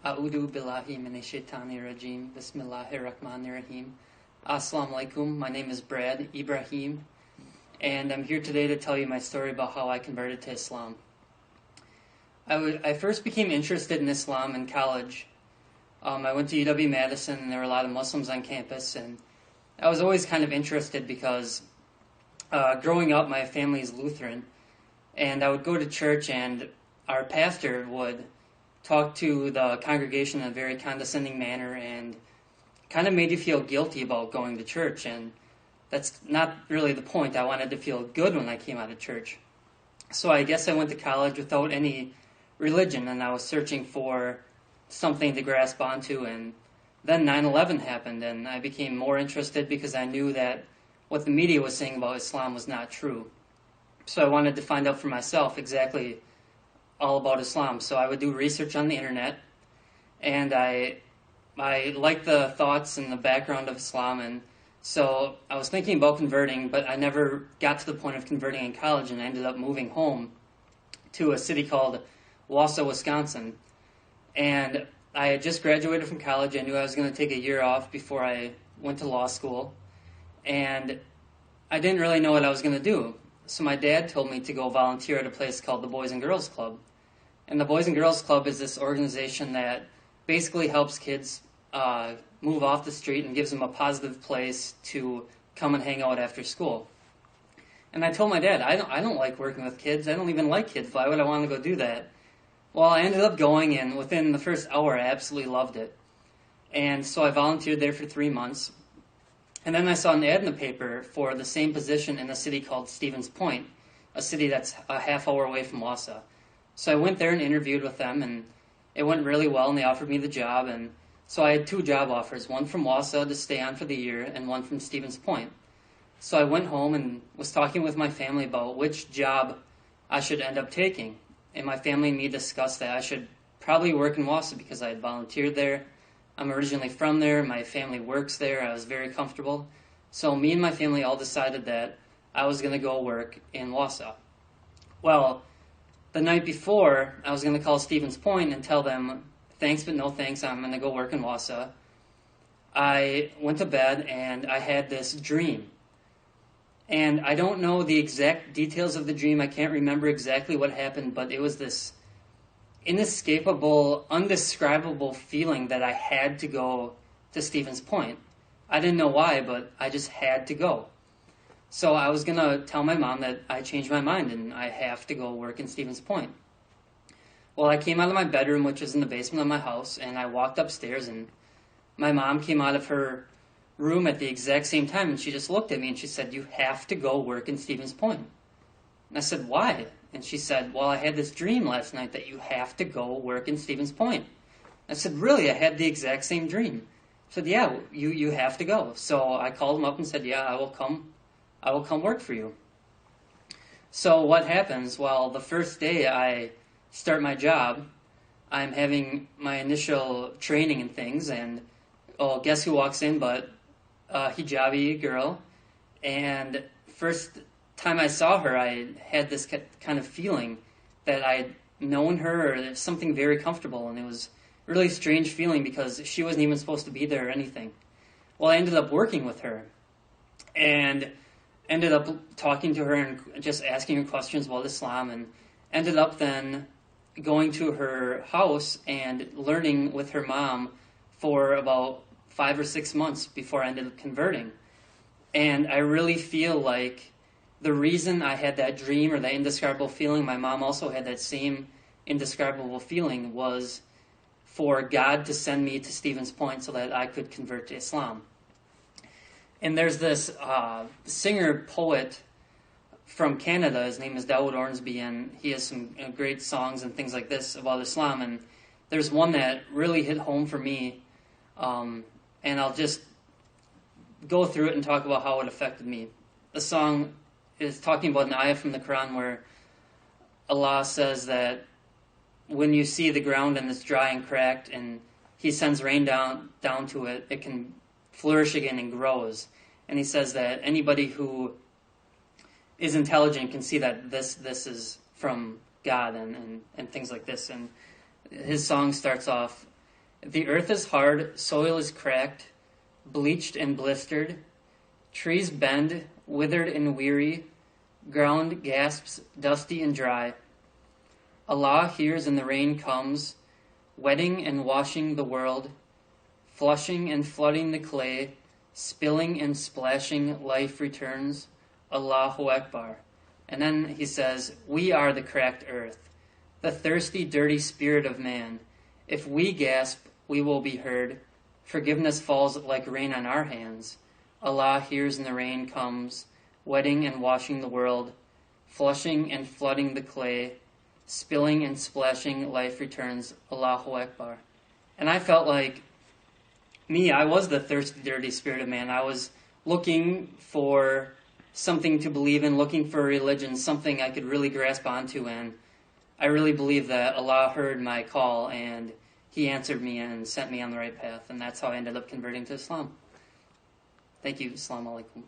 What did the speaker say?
A'udhu billahi minash shaitani rajim. Bismillahir rahmanir rahim. Assalamu alaikum. My name is Brad Ibrahim, and I'm here today to tell you my story about how I converted to Islam. I first became interested in Islam in college. I went to UW-Madison, and there were a lot of Muslims on campus, and I was always kind of interested because growing up, my family is Lutheran, and I would go to church, and our pastor would talk to the congregation in a very condescending manner and kind of made you feel guilty about going to church, and that's not really the point. I wanted to feel good when I came out of church. So I guess I went to college without any religion, and I was searching for something to grasp onto, and then 9/11 happened, and I became more interested because I knew that what the media was saying about Islam was not true. So I wanted to find out for myself exactly all about Islam. So I would do research on the internet, and I liked the thoughts and the background of Islam, and so I was thinking about converting, but I never got to the point of converting in college, and I ended up moving home to a city called Wausau, Wisconsin. And I had just graduated from college. I knew I was going to take a year off before I went to law school, and I didn't really know what I was going to do. So my dad told me to go volunteer at a place called the Boys and Girls Club. And the Boys and Girls Club is this organization that basically helps kids move off the street and gives them a positive place to come and hang out after school. And I told my dad, I don't like working with kids. I don't even like kids. Why would I want to go do that? Well, I ended up going, and within the first hour, I absolutely loved it. And so I volunteered there for 3 months. And then I saw an ad in the paper for the same position in a city called Stevens Point, a city that's a half hour away from Wausau. So I went there and interviewed with them, and it went really well, and they offered me the job. And so I had 2 job offers, one from Wausau to stay on for the year, and one from Stevens Point. So I went home and was talking with my family about which job I should end up taking. And my family and me discussed that I should probably work in Wausau because I had volunteered there. I'm originally from there. My family works there. I was very comfortable. So me and my family all decided that I was going to go work in Wausau. Well, the night before, I was going to call Stevens Point and tell them, thanks but no thanks, I'm going to go work in Wausau. I went to bed and I had this dream. And I don't know the exact details of the dream. I can't remember exactly what happened, but it was this inescapable, undescribable feeling that I had to go to Stevens Point. I didn't know why, but I just had to go. So I was going to tell my mom that I changed my mind and I have to go work in Stevens Point. Well, I came out of my bedroom, which is in the basement of my house, and I walked upstairs, and my mom came out of her room at the exact same time, and she just looked at me and she said, "You have to go work in Stevens Point." And I said, "Why?" And she said, "Well, I had this dream last night that you have to go work in Stevens Point." I said, "Really? I had the exact same dream." She said, "Yeah, you have to go." So I called him up and said, "Yeah, I will come work for you." So what happens? Well, the first day I start my job, I'm having my initial training and things, and guess who walks in but a hijabi girl. And first time I saw her, I had this kind of feeling that I'd known her, or something very comfortable, and it was a really strange feeling because she wasn't even supposed to be there or anything. Well, I ended up working with her and ended up talking to her and just asking her questions about Islam, and ended up then going to her house and learning with her mom for about 5 or 6 months before I ended up converting. And I really feel like the reason I had that dream or that indescribable feeling, my mom also had that same indescribable feeling, was for God to send me to Stevens Point so that I could convert to Islam. And there's this singer-poet from Canada. His name is Dawood Ornsby, and he has some great songs and things like this about Islam. And there's one that really hit home for me, and I'll just go through it and talk about how it affected me. The song is talking about an ayah from the Quran where Allah says that when you see the ground and it's dry and cracked and He sends rain down to it, it can flourish again and grows. And He says that anybody who is intelligent can see that this is from God and things like this. And his song starts off, The earth is hard, soil is cracked, bleached and blistered. Trees bend, withered and weary. Ground gasps, dusty and dry. Allah hears and the rain comes, wetting and washing the world, flushing and flooding the clay, spilling and splashing, life returns. Allahu Akbar. And then he says, we are the cracked earth, the thirsty, dirty spirit of man. If we gasp, we will be heard. Forgiveness falls like rain on our hands. Allah hears and the rain comes, wetting and washing the world, flushing and flooding the clay, spilling and splashing, life returns. Allahu Akbar. And I felt like I was the thirsty, dirty spirit of man. I was looking for something to believe in, looking for a religion, something I could really grasp onto, and I really believe that Allah heard my call and He answered me and sent me on the right path, and that's how I ended up converting to Islam. Thank you. Assalamu alaikum.